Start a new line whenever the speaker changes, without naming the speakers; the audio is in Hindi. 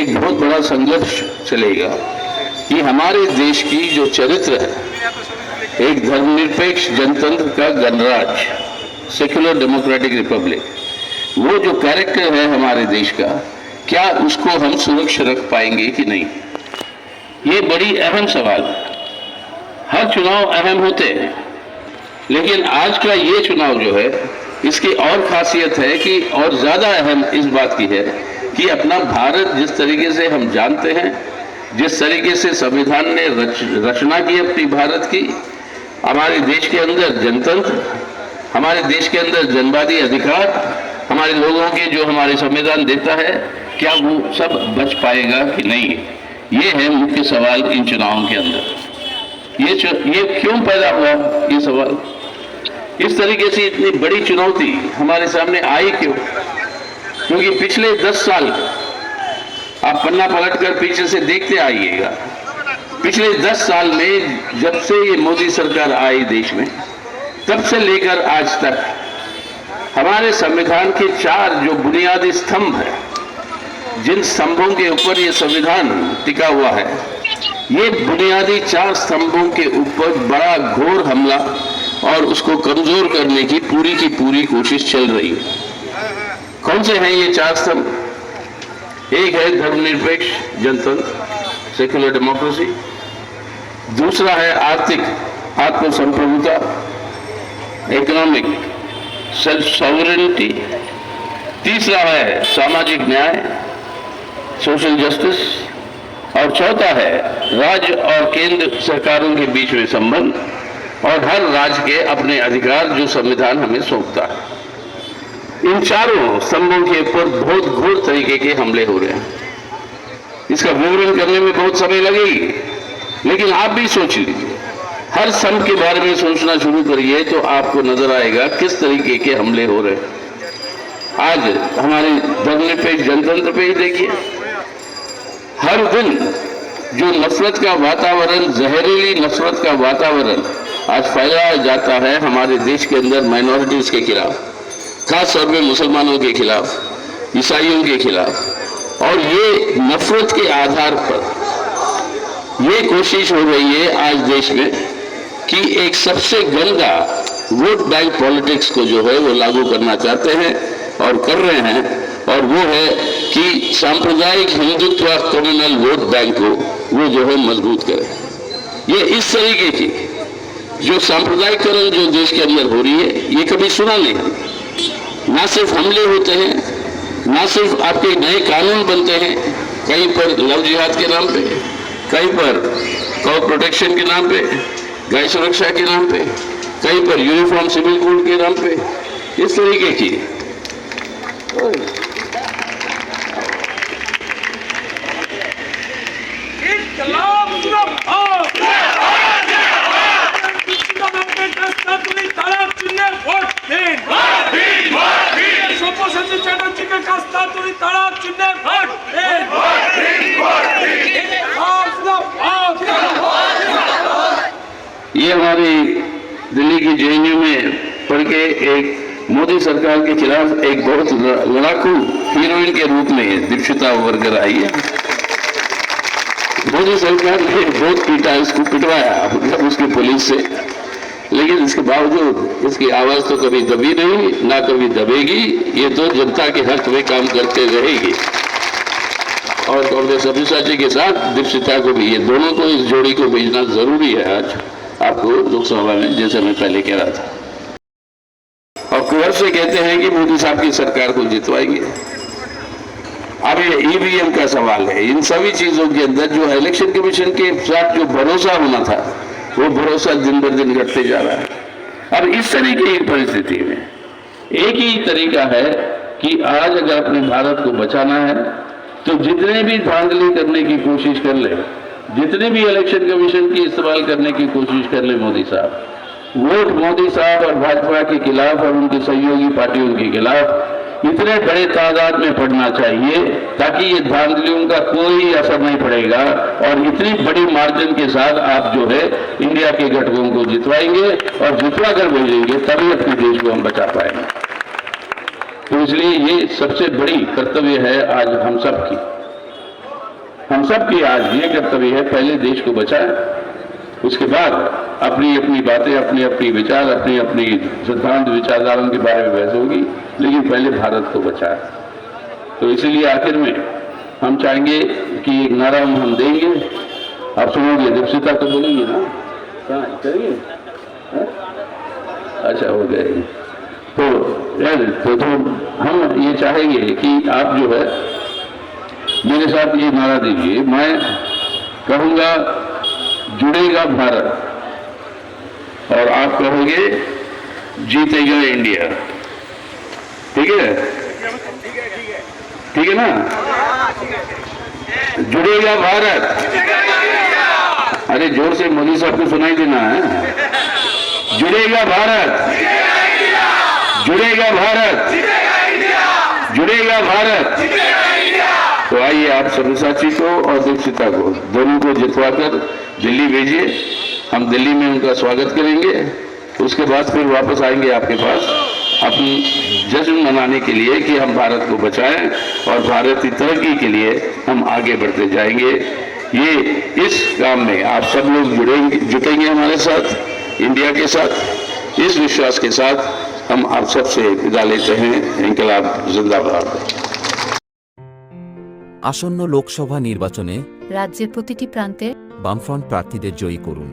एक बहुत बड़ा संघर्ष चलेगा कि हमारे देश की जो चरित्र है, एक धर्मनिरपेक्ष जनतंत्र का गणराज्य, सेक्युलर डेमोक्रेटिक रिपब्लिक, वो जो कैरेक्टर है हमारे देश का, क्या उसको हम सुरक्षित रख पाएंगे कि नहीं? ये बड़ी अहम सवाल है। हर चुनाव अहम होते हैं, लेकिन आज का ये चुनाव जो है, इसकी और खासियत है कि और ज्यादा अहम इस बात की है कि अपना भारत जिस तरीके से हम जानते हैं, जिस तरीके से संविधान ने रचना की अपनी भारत की, हमारे देश के अंदर जनतंत्र, हमारे देश के अंदर जनवादी अधिकार, हमारे लोगों के जो हमारे संविधान देता है, क्या वो सब बच पाएगा कि नहीं? ये है मुख्य सवाल इन चुनावों के अंदर। ये क्यों पैदा हुआ ये सवाल? इस तरीके से इतनी बड़ी चुनौती हमारे सामने आई क्यों? क्योंकि पिछले 10 साल आप पन्ना पलटकर पीछे से देखते आइएगा, पिछले 10 साल में जब से ये मोदी सरकार आई देश में, तब से लेकर आज तक हमारे संविधान के 4 जो बुनियादी स्तंभ है, जिन स्तंभों के ऊपर ये संविधान टिका हुआ है, ये बुनियादी 4 स्तंभों के ऊपर बड़ा घोर हमला और उसको कमजोर करने की पूरी कोशिश चल रही है। कौन से हैं ये 4 स्तंभ? एक है धर्मनिरपेक्ष जनतंत्र, सेक्युलर डेमोक्रेसी। दूसरा है आर्थिक आत्मसंप्रभुता, इकोनॉमिक सेल्फ सॉवरेनिटी। तीसरा है सामाजिक न्याय, सोशल जस्टिस। और चौथा है राज्य और केंद्र सरकारों के बीच में संबंध और हर राज्य के अपने अधिकार जो संविधान हमें सौंपता है। इन चारों स्तंभों के ऊपर बहुत घोर तरीके के हमले हो रहे हैं। इसका विवरण करने में बहुत समय लगेगी, लेकिन आप भी सोच लीजिए, हर स्तंभ के बारे में सोचना शुरू करिए तो आपको नजर आएगा किस तरीके के हमले हो रहे हैं। आज हमारे धर्मनिरपेक्ष जनतंत्र पे ही देखिए, हर दिन जो नफरत का वातावरण, जहरीली नफरत का वातावरण आज फैलाया जाता है हमारे देश के अंदर माइनॉरिटीज के खिलाफ, खास तौर पे मुसलमानों के खिलाफ, ईसाइयों के खिलाफ, और ये नफरत के आधार पर ये कोशिश हो रही है आज देश में कि एक सबसे गंदा वोट बैंक पॉलिटिक्स को जो है वो लागू करना चाहते हैं और कर रहे हैं, और वो है कि सांप्रदायिक हिंदुत्व कम्युनल वोट बैंक को वो जो है मजबूत करें। ये इस तरीके की जो सांप्रदायिकरण जो देश के अंदर हो रही है, ये कभी सुना नहीं है। ना सिर्फ हमले होते हैं, ना सिर्फ आपके नए कानून बनते हैं, कहीं पर लव जिहाद के नाम पे, कहीं पर कॉ प्रोटेक्शन के नाम पे, गाय सुरक्षा के नाम पे, कहीं पर यूनिफॉर्म सिविल कोड के नाम पे, इस तरीके की ये हमारी दिल्ली की जेएनयू में पढ़ के एक मोदी सरकार के खिलाफ एक बहुत लड़ाकू हीरोइन के रूप में दीक्षिता वर्कर आई है। मोदी सरकार ने बहुत पीटा, इसको पिटवाया मतलब उसकी पुलिस से, लेकिन इसके बावजूद इसकी आवाज तो कभी दबी नहीं, ना कभी दबेगी। ये तो जनता के हक में काम करते रहेगी। और कांग्रेस सब्यसाची के साथ दीक्षिता को भी, ये दोनों को, इस जोड़ी को भेजना जरूरी है आज आपको लोकसभा में, जैसे मैं पहले कह रहा था। और कुहर से कहते हैं कि मोदी साहब की सरकार को जितवाएंगे। अब ये ईवीएम का सवाल है। इन सभी चीजों के अंदर जो इलेक्शन कमीशन के साथ जो भरोसा होना था, वो भरोसा दिन ब दिन घटते जा रहा है। अब इस तरीके की परिस्थिति में एक ही तरीका है कि आज अगर अपने भारत को बचाना है तो जितने भी धांधली करने की कोशिश कर ले, जितने भी इलेक्शन कमीशन की इस्तेमाल करने की कोशिश कर ले मोदी साहब, वोट मोदी साहब और भाजपा के खिलाफ और उनकी सहयोगी पार्टियों के खिलाफ इतने बड़े तादाद में पड़ना चाहिए ताकि ये धांधलियों का कोई असर नहीं पड़ेगा, और इतनी बड़ी मार्जिन के साथ आप जो है इंडिया के घटकों को जितवाएंगे और जितवा कर भेजेंगे, तभी अपने देश को हम बचा पाएंगे। तो इसलिए ये सबसे बड़ी कर्तव्य है आज हम सब की। हम सब की आज ये कर्तव्य है, पहले देश को बचाएं, उसके बाद अपनी अपनी बातें, अपने अपनी विचार, अपनी अपनी सिद्धांत विचारधाराओं के बारे में बहस होगी, लेकिन पहले भारत को बचाएं। तो इसलिए आखिर में हम चाहेंगे कि एक नारा हम देंगे, आप सुनोगे, दीपशिता तो बोलेंगे ना, कहाँ करेंगे? अच्छा, हो गए। तो हम ये चाहेंगे कि आप जो है मेरे साथ ये नारा दीजिए। मैं कहूंगा जुड़ेगा भारत, और आप कहोगे जीतेगा इंडिया। ठीक है? ठीक है ना? जुड़ेगा भारत। अरे जोर से मोदी साहब को सुनाई देना है। जुड़ेगा भारत, जुड़ेगा भारत, जुड़ेगा भारत। तो आइए आप सब्यसाची को और दीपशिता को दोनों को जितवाकर दिल्ली भेजिए, हम दिल्ली में उनका स्वागत करेंगे। उसके बाद फिर वापस आएंगे आपके पास अपनी जश्न मनाने के लिए कि हम भारत को बचाएं और भारत की तरक्की के लिए हम आगे बढ़ते जाएंगे। ये इस काम में आप सब लोग जुटेंगे हमारे साथ, इंडिया के साथ। इस विश्वास के साथ हम आप सबसे विदा लेते हैं। इंकलाब जिंदाबाद।
আসন্ন লোকসভা নির্বাচনে
রাজ্যের প্রতিটি প্রান্তে
বামফ্রন্ট প্রার্থীদের জয়ী করুন।